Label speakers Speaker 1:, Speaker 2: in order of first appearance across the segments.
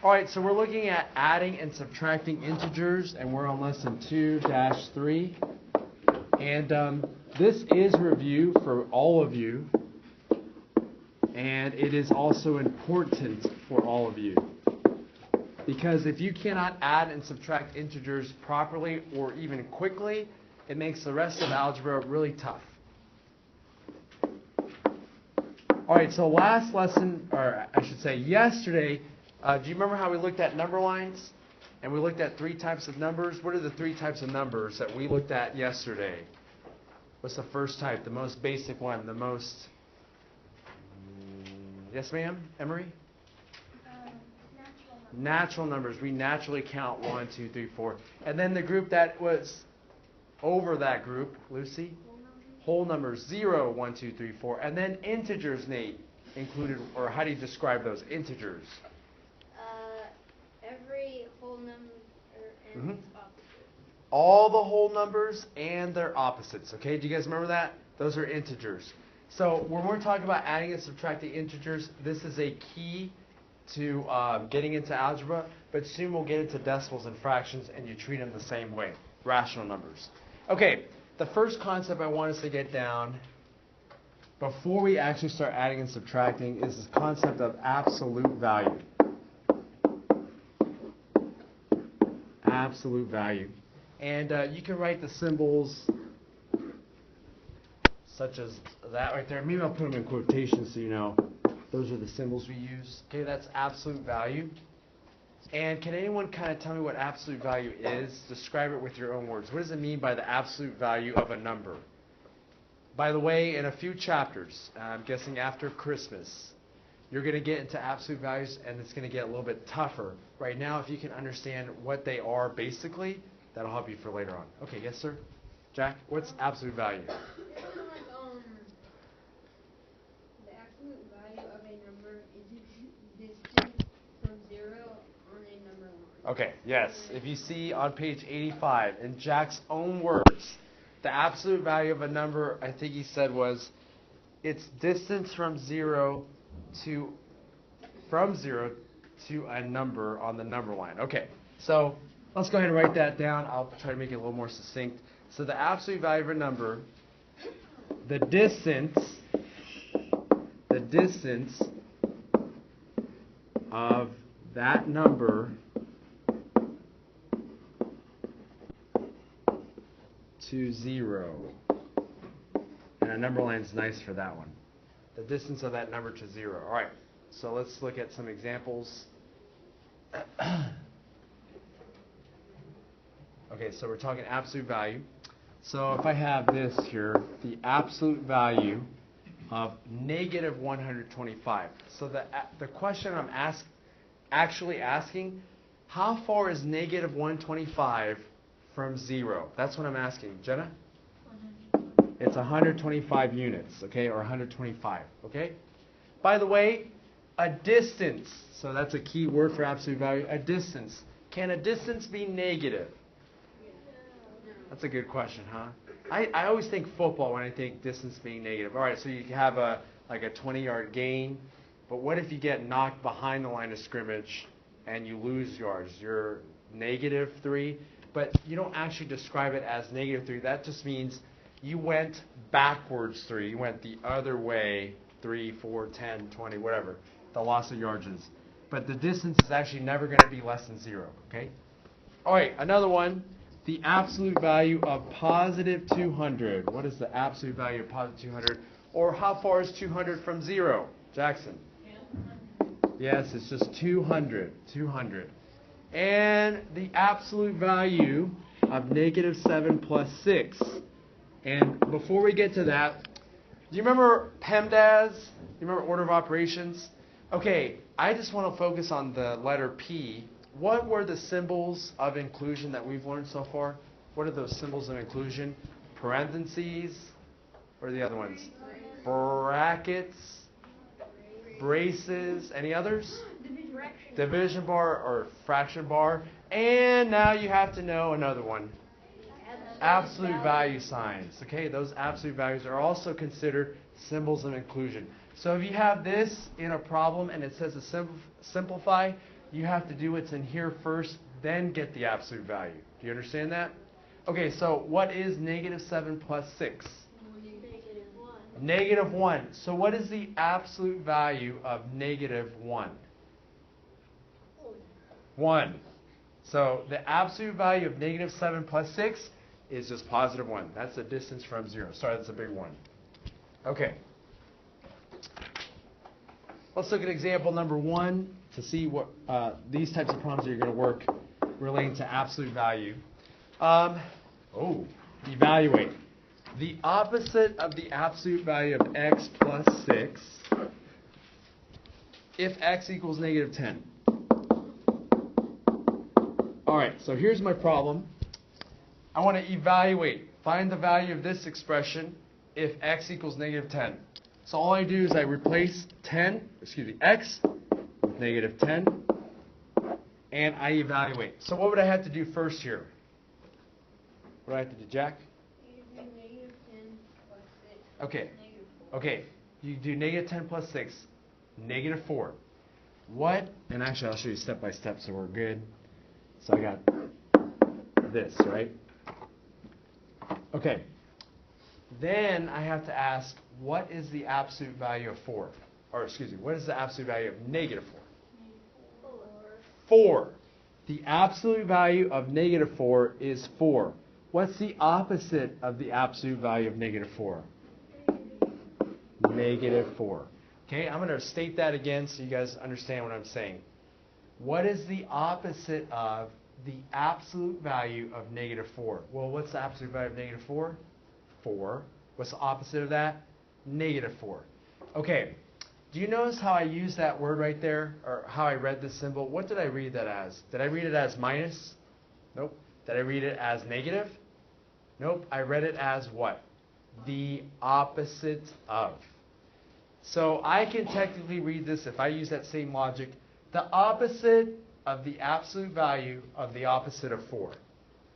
Speaker 1: All right, so we're looking at adding and subtracting integers, and we're on lesson 2-3. And this is review for all of you, and it is also important for all of you. Because if you cannot add and subtract integers properly or even quickly, it makes the rest of algebra really tough. All right, so last lesson, or I should say yesterday, do you remember how we looked at number lines? And we looked at 3 types of numbers. What are the 3 types of numbers that we looked at yesterday? What's the first type, the most basic one, the most... Yes, ma'am? Emery? Natural numbers. We naturally count 1, 2, 3, 4. And then the group that was over that group, Lucy? Whole numbers, 0, 1, 2, 3, 4. And then integers, Nate, included, or how do you describe those integers?
Speaker 2: Every whole number and its opposite.
Speaker 1: All the whole numbers and their opposites. Okay, do you guys remember that? Those are integers. So when we're talking about adding and subtracting integers, this is a key to getting into algebra, but soon we'll get into decimals and fractions, and you treat them the same way, rational numbers. Okay, the first concept I want us to get down before we actually start adding and subtracting is this concept of absolute value. Absolute value. And you can write the symbols such as that right there. Maybe I'll put them in quotations so you know those are the symbols we use. Okay, that's absolute value. And can anyone kind of tell me what absolute value is? Describe it with your own words. What does it mean by the absolute value of a number? By the way, in a few chapters, I'm guessing after Christmas, you're going to get into absolute values, and it's going to get a little bit tougher. Right now, if you can understand what they are basically, that'll help you for later on. Okay, yes, sir? Jack, what's absolute value?
Speaker 2: The absolute value of a number is the distance from 0 on a number line.
Speaker 1: Okay, yes. If you see on page 85, in Jack's own words, the absolute value of a number, I think he said, was its distance from 0 to a number on the number line. Okay, so let's go ahead and write that down. I'll try to make it a little more succinct. So the absolute value of a number, the distance of that number to 0. And a number line is nice for that one. The distance of that number to 0. All right, so let's look at some examples. Okay, so we're talking absolute value. So if I have this here, the absolute value of negative 125. So the question I'm actually asking, how far is negative 125 from 0? That's what I'm asking. Jenna? It's 125 units, okay, or 125, okay? By the way, a distance, so that's a key word for absolute value, a distance. Can a distance be negative? That's a good question, huh? I always think football when I think distance being negative. All right, so you have like a 20-yard gain, but what if you get knocked behind the line of scrimmage and you lose yards? You're negative 3, but you don't actually describe it as negative 3. That just means you went backwards 3. You went the other way 3, 4, 10, 20, whatever. The loss of yards is. But the distance is actually never going to be less than 0, okay? All right, another one. The absolute value of positive 200. What is the absolute value of positive 200? Or how far is 200 from 0? Jackson? Yes, it's just 200. 200. And the absolute value of negative 7 plus 6. And before we get to that, do you remember PEMDAS? Do you remember order of operations? Okay, I just want to focus on the letter P. What were the symbols of inclusion that we've learned so far? What are those symbols of inclusion? Parentheses. What are the other ones? Brackets. Braces. Any others? Division bar or fraction bar. And now you have to know another one. Absolute value signs. Okay, those absolute values are also considered symbols of inclusion. So if you have this in a problem and it says to simplify, you have to do what's in here first, then get the absolute value. Do you understand that? Okay, so what is negative 7 plus 6? Negative 1. So what is the absolute value of negative 1? 1. So the absolute value of negative 7 plus 6 is just positive 1. That's the distance from 0. Sorry, that's a big one. Okay. Let's look at example number 1 to see what these types of problems are going to work relating to absolute value. Evaluate. The opposite of the absolute value of x plus 6 if x equals negative 10. All right, so here's my problem. I want to evaluate, find the value of this expression if x equals negative 10. So all I do is I replace x with negative 10, and I evaluate. So what would I have to do first here? What do I have to do, Jack?
Speaker 2: Negative 10 plus 6.
Speaker 1: Okay.
Speaker 2: Negative 4.
Speaker 1: Okay. You do negative 10 plus 6, negative 4. What? And actually, I'll show you step by step so we're good. So I got this, right? Okay. Then I have to ask, what is the absolute value of 4? Or excuse me, what is the absolute value of negative 4? 4. The absolute value of negative 4 is 4. What's the opposite of the absolute value of negative 4? Negative 4. Okay, I'm going to state that again so you guys understand what I'm saying. What is the opposite of the absolute value of negative 4? Well, what's the absolute value of negative 4? 4. What's the opposite of that? Negative 4. Okay, do you notice how I use that word right there, or how I read this symbol? What did I read that as? Did I read it as minus? Nope. Did I read it as negative? Nope. I read it as what? The opposite of. So I can technically read this, if I use that same logic, the opposite of the absolute value of the opposite of 4.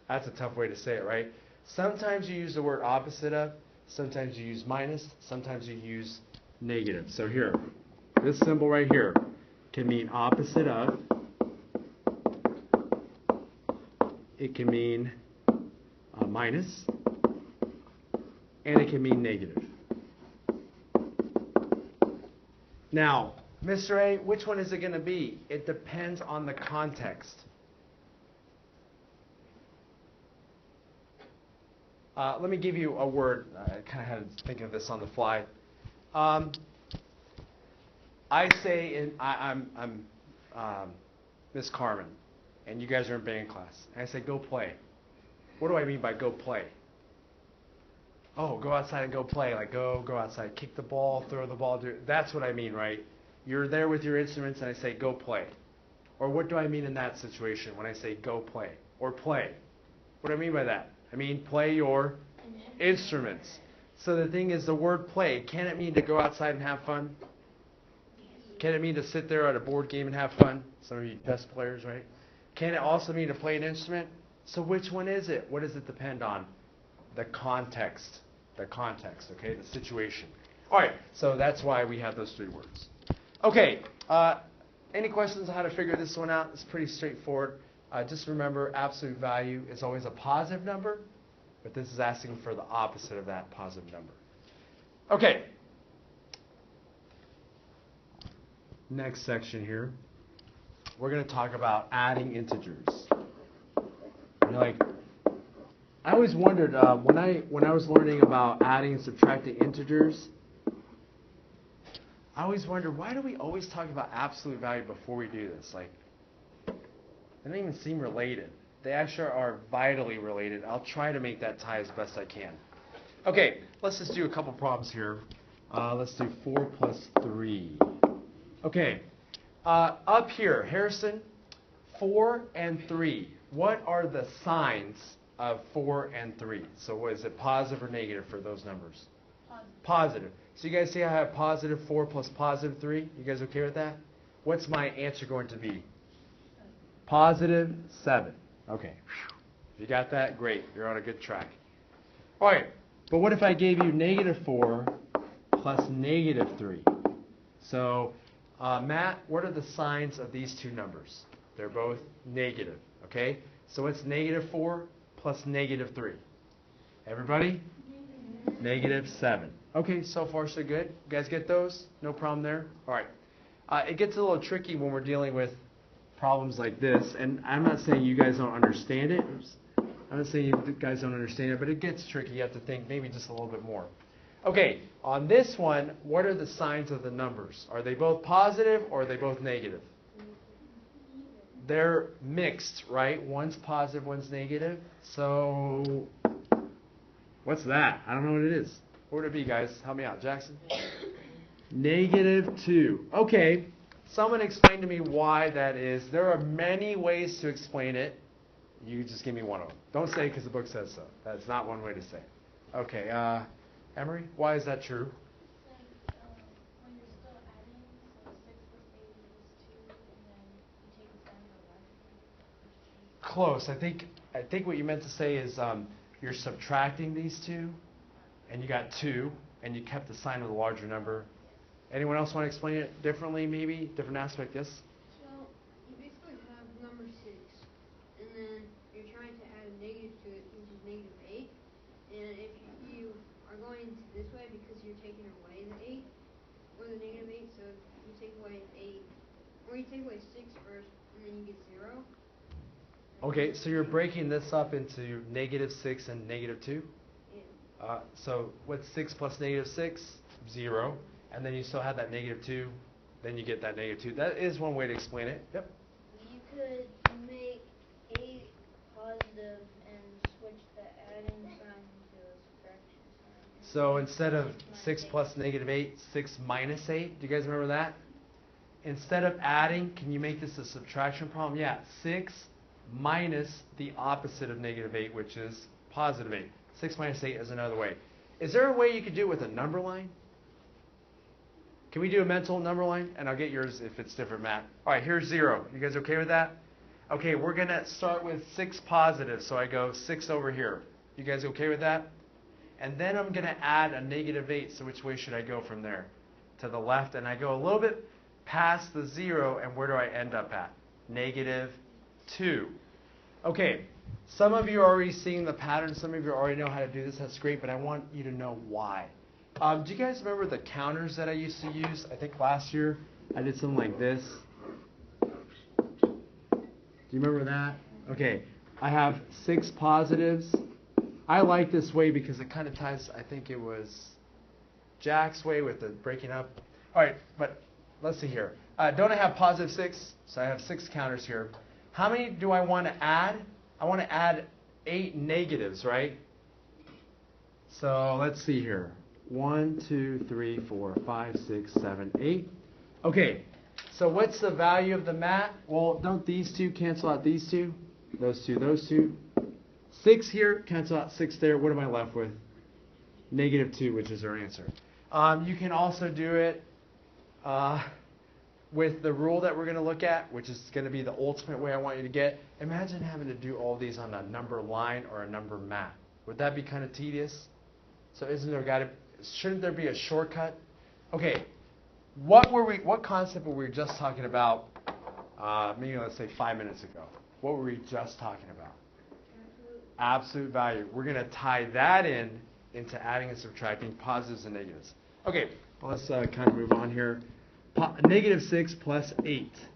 Speaker 1: That's a tough way to say it, right? Sometimes you use the word opposite of, sometimes you use minus, sometimes you use negative. So here, this symbol right here can mean opposite of. It can mean minus, and it can mean negative. Now, Mr. A, which one is it going to be? It depends on the context. Let me give you a word. I kind of had to think of this on the fly. I say, I'm Miss Carmen, and you guys are in band class. And I say, go play. What do I mean by go play? Oh, go outside and go play. Like go outside, kick the ball, throw the ball. That's what I mean, right? You're there with your instruments, and I say, go play. Or what do I mean in that situation when I say go play or play? What do I mean by that? I mean play your instruments. So the thing is, the word play, can it mean to go outside and have fun? Can it mean to sit there at a board game and have fun? Some of you chess players, right? Can it also mean to play an instrument? So which one is it? What does it depend on? The context. The context, okay? The situation. All right, so that's why we have those 3 words. Okay, any questions on how to figure this one out? It's pretty straightforward. Just remember, absolute value is always a positive number, but this is asking for the opposite of that positive number. Okay. Next section here, we're going to talk about adding integers. You're like, I always wondered when I was learning about adding and subtracting integers, I always wondered, why do we always talk about absolute value before we do this? Like, they don't even seem related. They actually are vitally related. I'll try to make that tie as best I can. Okay, let's just do a couple problems here. Let's do 4 plus 3. Okay, up here, Harrison, 4 and 3. What are the signs of 4 and 3? So what is it, positive or negative for those numbers? Positive. So you guys see I have positive 4 plus positive 3? You guys okay with that? What's my answer going to be? Positive 7. Okay. If you got that, great. You're on a good track. All right. But what if I gave you negative 4 plus negative 3? So Matt, what are the signs of these two numbers? They're both negative, okay? So what's -4 plus -3? Everybody? -7. Okay, so far so good. You guys get those? No problem there? All right. It gets a little tricky when we're dealing with problems like this, and I'm not saying you guys don't understand it. I'm not saying you guys don't understand it, but it gets tricky. You have to think maybe just a little bit more. Okay, on this one, what are the signs of the numbers? Are they both positive or are they both negative? They're mixed, right? One's positive, one's negative. So, what's that? I don't know what it is. What would it be, guys? Help me out. Jackson? -2. Okay, someone explain to me why that is. There are many ways to explain it. You just give me one of them. Don't say because the book says so. That's not one way to say it. Okay, Emery, why is that true?
Speaker 3: When you're still adding, so 6 plus 8 is 2, and then you take the sign of the larger number.
Speaker 1: Close. I think what you meant to say is you're subtracting these two, and you got 2, and you kept the sign of the larger number. Anyone else want to explain it differently, maybe? Different aspect? Yes?
Speaker 2: So you basically have number 6, and then you're trying to add a negative to it, which is -8. And if you are going this way because you're taking away the 8, or the -8, so you take away 8, or you take away 6 first, and then you get 0.
Speaker 1: Okay, so you're breaking this up into -6 and -2?
Speaker 2: Yeah.
Speaker 1: So what's 6 plus -6? 0. And then you still have that -2. Then you get that -2. That is one way to explain it. Yep.
Speaker 3: You could make 8 positive and switch the adding sign to a subtraction sign.
Speaker 1: So instead of 6 plus -8, 6 minus 8. Do you guys remember that? Instead of adding, can you make this a subtraction problem? Yeah, 6 minus the opposite of -8, which is positive 8. 6 minus 8 is another way. Is there a way you could do it with a number line? Can we do a mental number line? And I'll get yours if it's different, Matt. All right, here's 0. You guys okay with that? Okay, we're going to start with 6 positive. So I go 6 over here. You guys okay with that? And then I'm going to add a -8. So which way should I go from there? To the left. And I go a little bit past the 0. And where do I end up at? -2. Okay, some of you are already seeing the pattern. Some of you already know how to do this. That's great. But I want you to know why. Do you guys remember the counters that I used to use? I think last year I did something like this. Do you remember that? Okay, I have 6 positives. I like this way because it kind of ties, I think it was Jack's way with the breaking up. All right, but let's see here. Don't I have +6? So I have 6 counters here. How many do I want to add? I want to add 8 negatives, right? So let's see here. 1, 2, 3, 4, 5, 6, 7, 8. Okay, so what's the value of the mat? Well, don't these two cancel out these two? Those two. 6 here, cancel out 6 there. What am I left with? -2, which is our answer. You can also do it with the rule that we're going to look at, which is going to be the ultimate way I want you to get. Imagine having to do all these on a number line or a number mat. Would that be kind of tedious? So shouldn't there be a shortcut? Okay, what concept were we just talking about, maybe let's say 5 minutes ago? What were we just talking about? Absolute value. We're going to tie that into adding and subtracting positives and negatives. Okay, well, let's kind of move on here. -6 plus 8.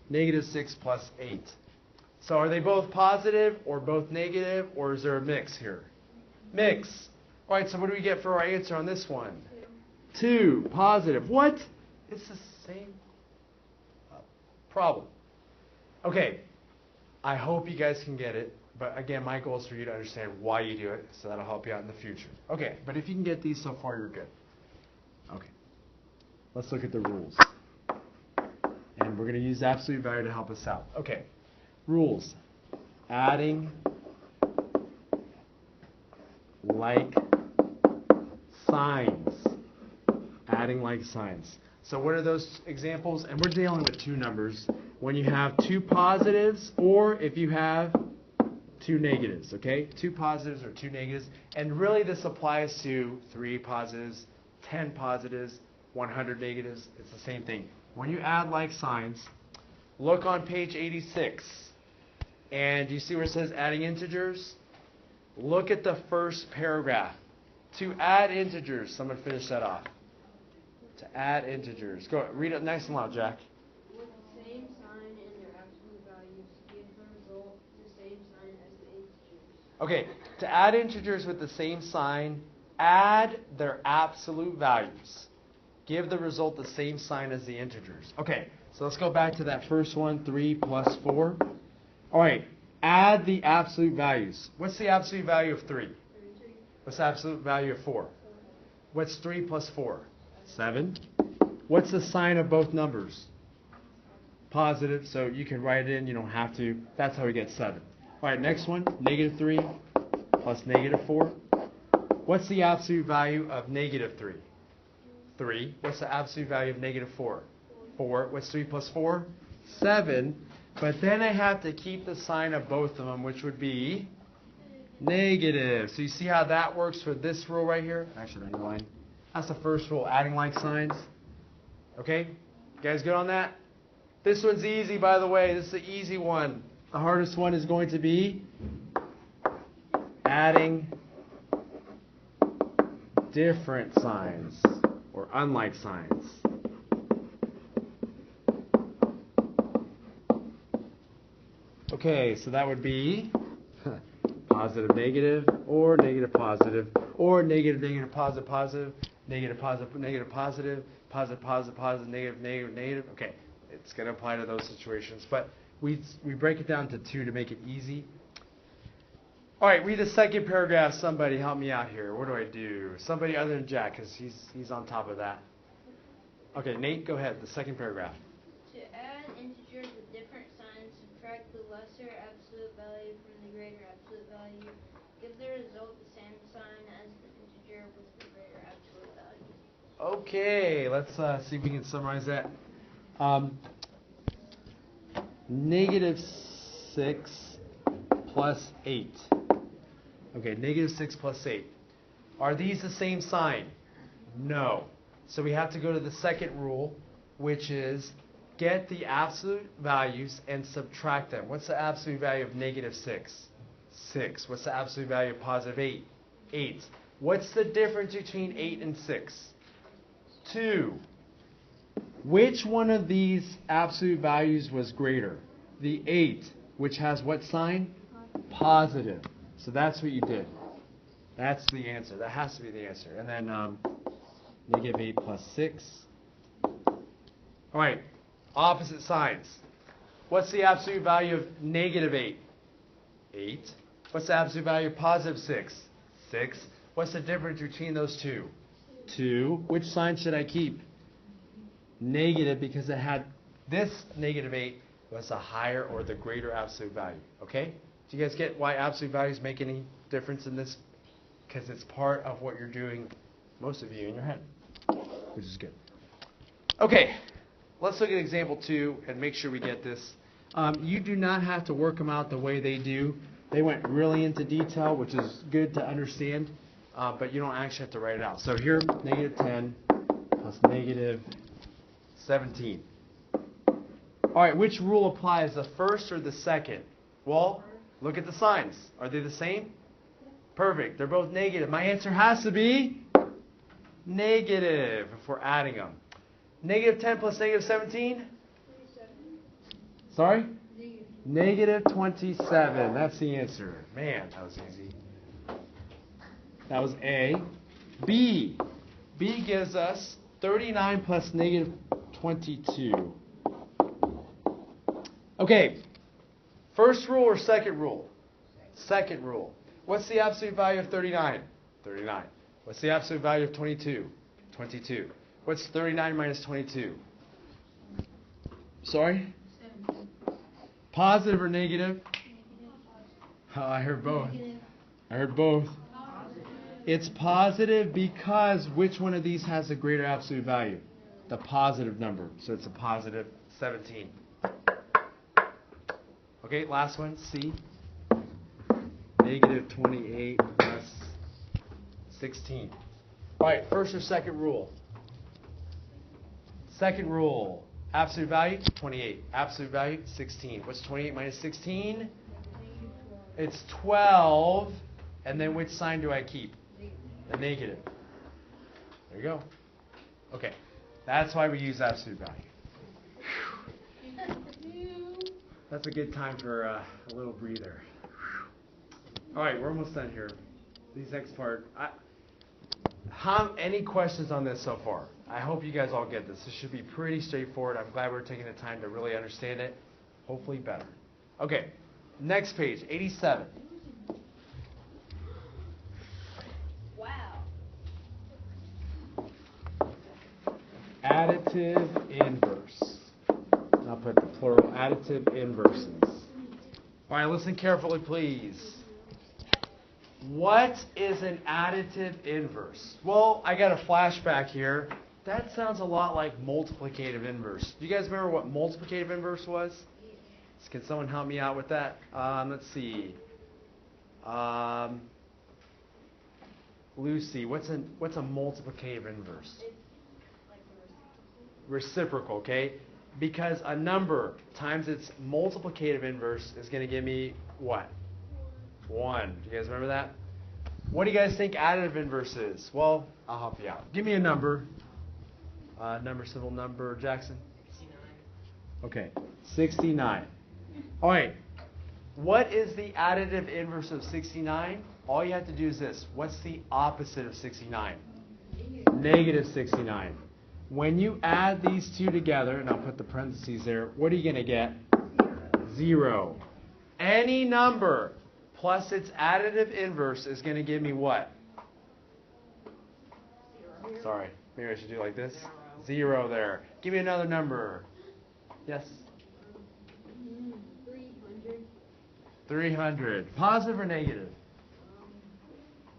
Speaker 1: -6 plus 8. So are they both positive or both negative, or is there a mix here? Mix. All right, so what do we get for our answer on this one? 2. Positive. What? It's the same problem. Okay, I hope you guys can get it. But again, my goal is for you to understand why you do it, so that'll help you out in the future. Okay, but if you can get these so far, you're good. Okay, let's look at the rules. And we're going to use absolute value to help us out. Okay, rules. Adding like signs. Adding like signs. So what are those examples? And we're dealing with 2 numbers. When you have 2 positives, or if you have 2 negatives, okay? 2 positives or 2 negatives. And really this applies to 3 positives, 10 positives, 100 negatives, it's the same thing. When you add like signs, look on page 86. And do you see where it says adding integers? Look at the first paragraph. To add integers, someone finish that off. To add integers. Go read it nice and loud, Jack.
Speaker 2: With the same sign and their absolute values, give the result the same sign as the integers.
Speaker 1: Okay, to add integers with the same sign, add their absolute values. Give the result the same sign as the integers. Okay, so let's go back to that first one, 3 plus 4. All right, add the absolute values. What's the absolute value of 3?
Speaker 2: 32.
Speaker 1: What's the absolute value of 4? What's 3 plus 4? 7. What's the sign of both numbers? Positive, so you can write it in, you don't have to. That's how we get 7. All right, next one, negative 3 plus negative 4. What's the absolute value of negative 3? 3. What's the absolute value of negative 4? 4. What's 3 plus 4? 7. But then I have to keep the sign of both of them, which would be negative. So you see how that works for this rule right here? Actually, underline. That's the first rule, adding like signs. Okay? You guys good on that? This one's easy, by the way. This is the easy one. The hardest one is going to be adding different signs or unlike signs. Okay, so that would be positive negative or negative positive or negative negative positive positive negative positive negative positive positive positive positive negative negative negative. Okay, it's going to apply to those situations, but we break it down to 2 to make it easy. All right, read the second paragraph. Somebody help me out here. What do I do? Somebody other than Jack, because he's on top of that. Okay, Nate, go ahead. The second paragraph.
Speaker 2: To add integers with different signs, subtract the lesser absolute value from the greater absolute value. Give the result the same sign as the integer with the greater absolute value.
Speaker 1: Okay, let's see if we can summarize that. Negative 6 plus 8. Okay, negative 6 plus 8. Are these the same sign? No. So we have to go to the second rule, which is get the absolute values and subtract them. What's the absolute value of negative 6? 6. What's the absolute value of positive 8? 8. What's the difference between 8 and 6? 2. Which one of these absolute values was greater? The 8, which has what sign? Positive. So that's what you did. That's the answer. That has to be the answer. And then negative 8 plus 6. All right. Opposite signs. What's the absolute value of negative 8? 8. What's the absolute value of positive 6? 6. What's the difference between those two? 2. Which sign should I keep? Negative, because it had this negative 8 was the higher or the greater absolute value. Okay? Do you guys get why absolute values make any difference in this? Because it's part of what you're doing, most of you, in your head, which is good. Okay, let's look at example 2 and make sure we get this. You do not have to work them out the way they do. They went really into detail, which is good to understand, but you don't actually have to write it out. So here, negative 10 plus negative 17. All right, which rule applies, the first or the second? Well, look at the signs. Are they the same? Perfect. They're both negative. My answer has to be negative if we're adding them. Negative 10 plus negative 17? Sorry? Negative 27. That's the answer. Man, that was easy. That was A. B. B gives us 39 plus negative 22. Okay. First rule or second rule? Second rule. What's the absolute value of 39? 39. What's the absolute value of 22? 22. What's 39 minus 22? Sorry?
Speaker 2: 7.
Speaker 1: Positive or negative? Oh, I heard both. I heard both. It's positive because which one of these has a greater absolute value? The positive number. So it's a positive 17. Okay, last one, C. Negative 28 plus 16. All right, first or second rule? Second rule. Absolute value, 28. Absolute value, 16. What's 28 minus 16? It's 12. And then which sign do I keep? The negative. There you go. Okay. That's why we use absolute value. That's a good time for a little breather. All right, we're almost done here. These next part. Any questions on this so far? I hope you guys all get this. This should be pretty straightforward. I'm glad we're taking the time to really understand it. Hopefully better. Okay, next page, 87.
Speaker 2: Wow.
Speaker 1: Additive inverse. And I'll put the plural, additive inverses. All right, listen carefully, please. What is an additive inverse? Well, I got a flashback here. That sounds a lot like multiplicative inverse. Do you guys remember what multiplicative inverse was? Can someone help me out with that? Let's see. Lucy, what's a multiplicative inverse?
Speaker 3: It's like a
Speaker 1: Reciprocal, okay? Because a number times its multiplicative inverse is going to give me what? 1. Do you guys remember that? What do you guys think additive inverse is? Well, I'll help you out. Give me a number. Civil number, Jackson?
Speaker 4: 69.
Speaker 1: Okay, 69. All right. What is the additive inverse of 69? All you have to do is this. What's the opposite of 69? Negative 69. When you add these two together, and I'll put the parentheses there, what are you going to get? 0. Any number plus its additive inverse is going to give me what? Sorry, maybe I should do it like this. 0 there. Give me another number. Yes?
Speaker 2: 300.
Speaker 1: 300. Positive or negative?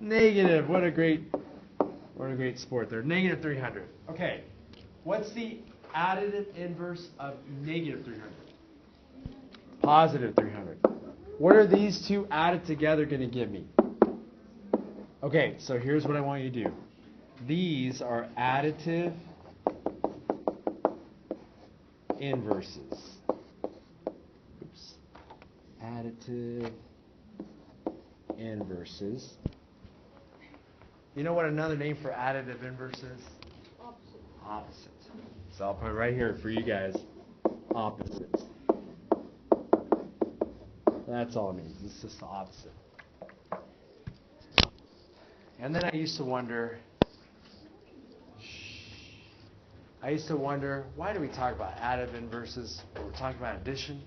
Speaker 1: Negative. What a great sport there. Negative 300. Okay. What's the additive inverse of negative 300? Positive 300. What are these two added together going to give me? Okay, so here's what I want you to do. These are additive inverses. Oops. Additive inverses. You know what another name for additive inverse is?
Speaker 2: Opposite.
Speaker 1: Opposite. So I'll put it right here for you guys. Opposite. That's all it means. It's just the opposite. And then I used to wonder, why do we talk about additive inverses when we're talking about addition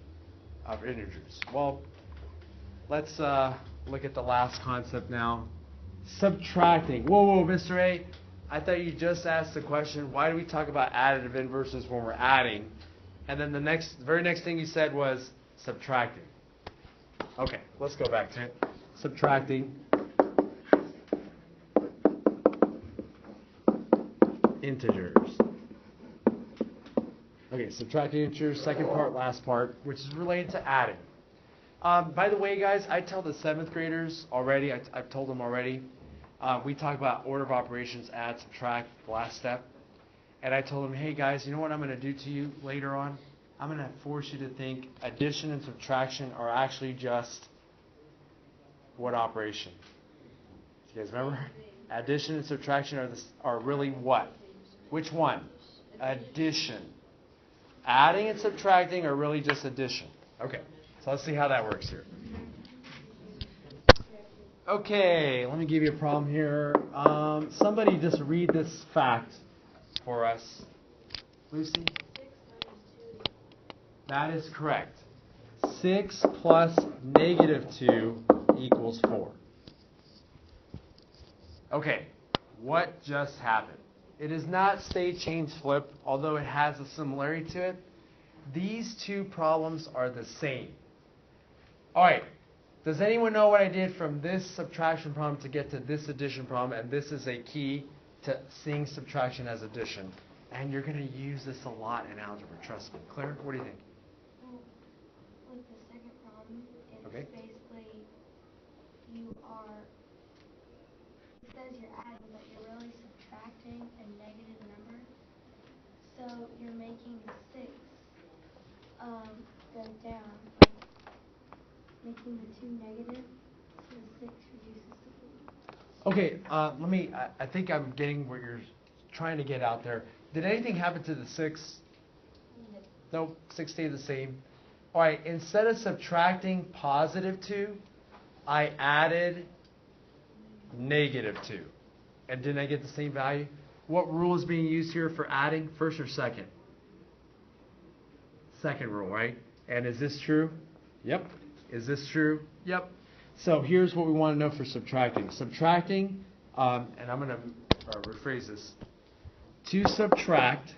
Speaker 1: of integers? Well, let's look at the last concept now. Subtracting. Whoa, Mr. A. I thought you just asked the question, why do we talk about additive inverses when we're adding? And then the very next thing you said was subtracting. Okay, let's go back to it. Subtracting integers. Okay, subtracting integers, second part, last part, which is related to adding. By the way, guys, I tell the 7th graders already, I've told them already, we talk about order of operations, add, subtract, the last step. And I told them, hey guys, you know what I'm going to do to you later on? I'm going to force you to think addition and subtraction are actually just what operation? Do you guys remember? Addition and subtraction are really what? Which one? Addition. Adding and subtracting are really just addition. Okay, so let's see how that works here. Okay, let me give you a problem here. Somebody just read this fact for us. Lucy?
Speaker 3: 6 minus 2.
Speaker 1: That is correct. 6 plus negative 2 equals 4. Okay, what just happened? It is not state change flip, although it has a similarity to it. These two problems are the same. All right, does anyone know what I did from this subtraction problem to get to this addition problem? And this is a key to seeing subtraction as addition. And you're going to use this a lot in algebra, trust me. Claire, what do you think?
Speaker 3: Well, with the second problem, it's
Speaker 1: Okay.
Speaker 3: basically it says you're adding, but you're really subtracting a negative number. So you're making 6 go down, making the 2 negative, so the 6 reduces to 4.
Speaker 1: Okay, I think I'm getting what you're trying to get out there. Did anything happen to the 6? Nope, 6 stayed the same. All right, instead of subtracting positive 2, I added negative 2. And didn't I get the same value? What rule is being used here for adding? First or second? Second rule, right? And is this true? Yep. Is this true? Yep. So here's what we want to know for subtracting. Subtracting, and I'm going to rephrase this. To subtract,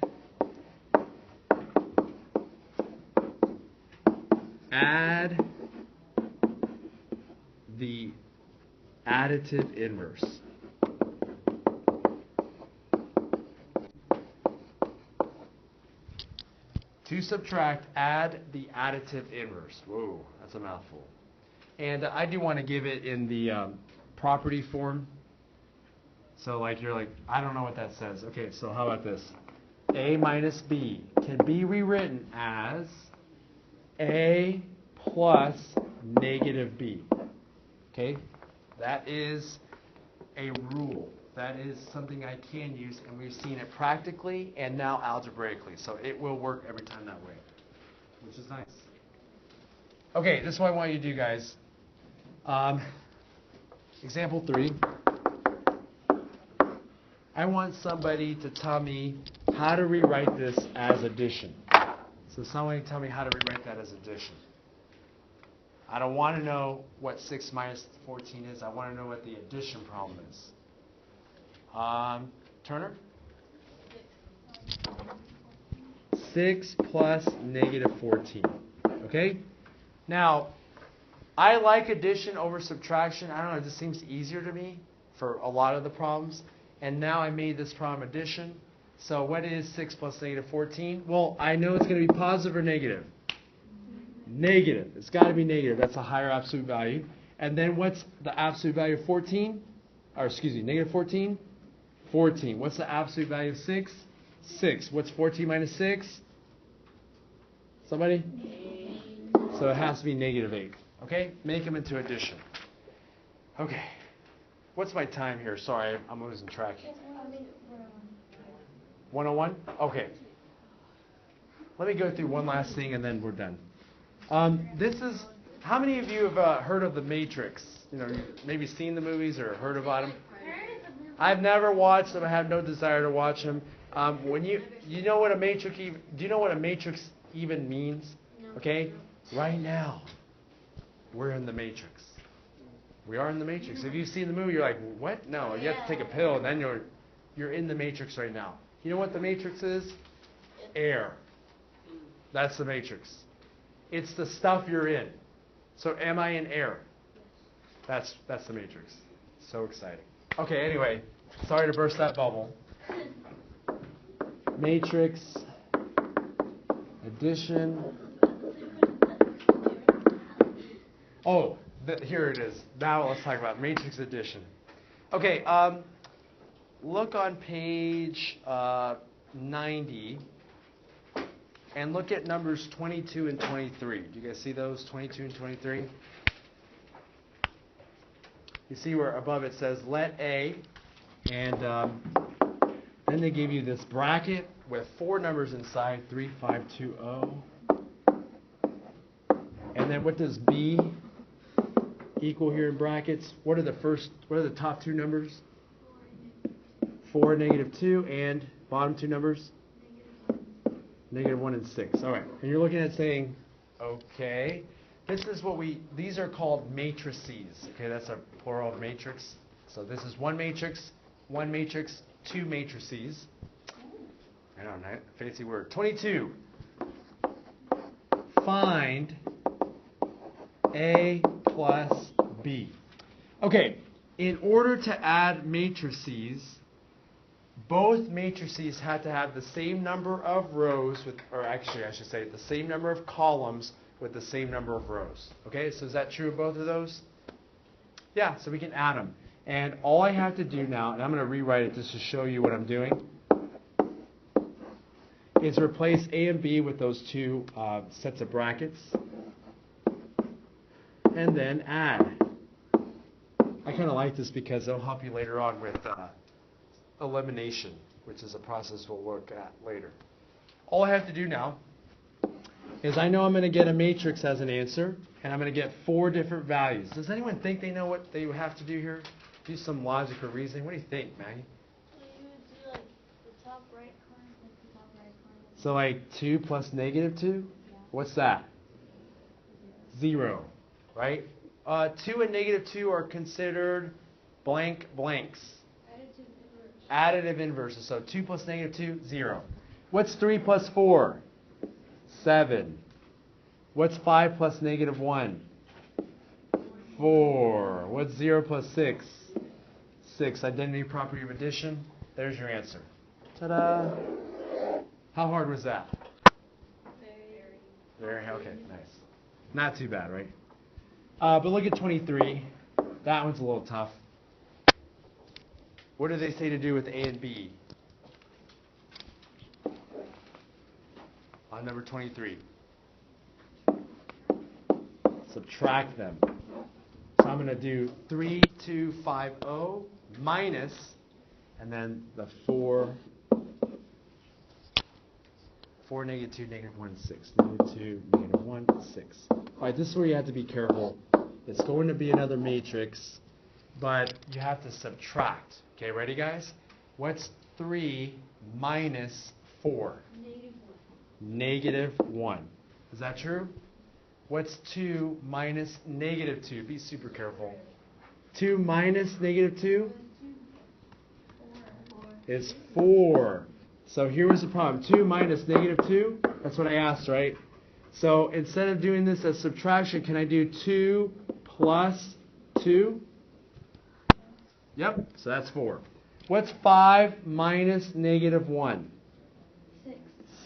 Speaker 1: add the additive inverse. To subtract, add the additive inverse. Whoa, that's a mouthful. And I do want to give it in the property form. So like you're like, I don't know what that says. Okay, so how about this? A minus B can be rewritten as A plus negative B. Okay, that is a rule. That is something I can use, and we've seen it practically and now algebraically. So it will work every time that way, which is nice. Okay, this is what I want you to do, guys. Example 3. I want somebody to tell me how to rewrite this as addition. So somebody tell me how to rewrite that as addition. I don't want to know what 6 minus 14 is. I want to know what the addition problem is. Turner? 6 plus negative 14. Okay? Now, I like addition over subtraction. I don't know, it just seems easier to me for a lot of the problems. And now I made this problem addition. So what is 6 plus negative 14? Well, I know it's going to be positive or negative. Negative. It's got to be negative. That's a higher absolute value. And then what's the absolute value of 14? Or excuse me, negative 14? 14. What's the absolute value of 6? 6. What's 14 minus 6? Somebody? So it has to be negative 8. Okay? Make them into addition. Okay. What's my time here? Sorry, I'm losing track. 101? Okay. Let me go through one last thing and then we're done. This is, how many of you have heard of The Matrix? You know, maybe seen the movies or heard about them? I've never watched them. I have no desire to watch them. When you know what a matrix even, do you know what a matrix even means? Okay? Right now, we're in the matrix. We are in the matrix. If you've seen the movie, you're like, what? No, you have to take a pill, and then you're in the matrix right now. You know what the matrix is? Air. That's the matrix. It's the stuff you're in. So am I in air? That's the matrix. So exciting. Okay, anyway, sorry to burst that bubble. Matrix, addition. Oh, here it is. Now let's talk about matrix addition. Okay, look on page 90 and look at numbers 22 and 23. Do you guys see those, 22 and 23? You see where above it says let A, and then they give you this bracket with 4 numbers inside, 3, 5, 2, 0. And then what does B equal here in brackets? What are the top 2 numbers? 4, negative 2, and bottom 2 numbers? Negative 1 and 6. All right. And you're looking at saying, okay, this is these are called matrices. Okay, that's a plural of matrix. So this is one matrix, 2 matrices. I don't know, fancy word. 22. Find A plus B. Okay, in order to add matrices, both matrices had to have the same number of rows, or actually I should say the same number of columns with the same number of rows. Okay, so is that true of both of those? Yeah, so we can add them. And all I have to do now, and I'm going to rewrite it just to show you what I'm doing, is replace A and B with those two sets of brackets, and then add. I kind of like this because it'll help you later on with elimination, which is a process we'll look at later. All I have to do now is I know I'm going to get a matrix as an answer, and I'm going to get 4 different values. Does anyone think they know what they have to do here? Do some logic or reasoning. What do you think, Maggie?
Speaker 3: So you would do like the top right corner, like the top right corner.
Speaker 1: So like 2 plus negative 2?
Speaker 3: Yeah.
Speaker 1: What's that? 0, right? 2 and negative 2 are considered blank blanks. Additive inverses. So 2 plus negative 2, 0. What's 3 plus 4? 7. What's 5 plus negative 1? 4. What's 0 plus 6? 6. Identity property of addition. There's your answer. Ta-da! How hard was that? Very. Okay, nice. Not too bad, right? But look at 23. That one's a little tough. What do they say to do with A and B? On number 23. Subtract them. So I'm going to do 3, 2, 5, 0 minus, and then the 4, negative 2, negative 1, 6. Negative 2, negative 1, 6. All right, this is where you have to be careful. It's going to be another matrix, but you have to subtract. Okay, ready, guys? What's 3 minus 4? Negative 1. Is that true? What's 2 minus negative 2? Be super careful. 2 minus negative 2 is 4. So here was the problem. 2 minus negative 2, that's what I asked, right? So instead of doing this as subtraction, can I do 2 plus 2? Yep, so that's 4. What's 5 minus negative 1?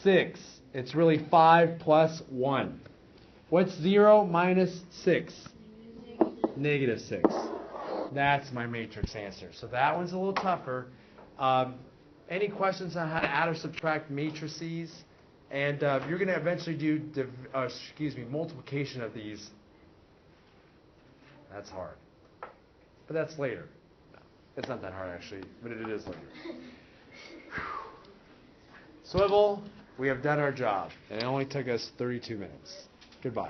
Speaker 1: 6. It's really 5 plus 1. What's 0 minus 6? Negative 6. That's my matrix answer. So that one's a little tougher. Any questions on how to add or subtract matrices? And you're going to eventually do multiplication of these. That's hard. But that's later. It's not that hard, actually, but it is later. Swivl, we have done our job, and it only took us 32 minutes. Goodbye.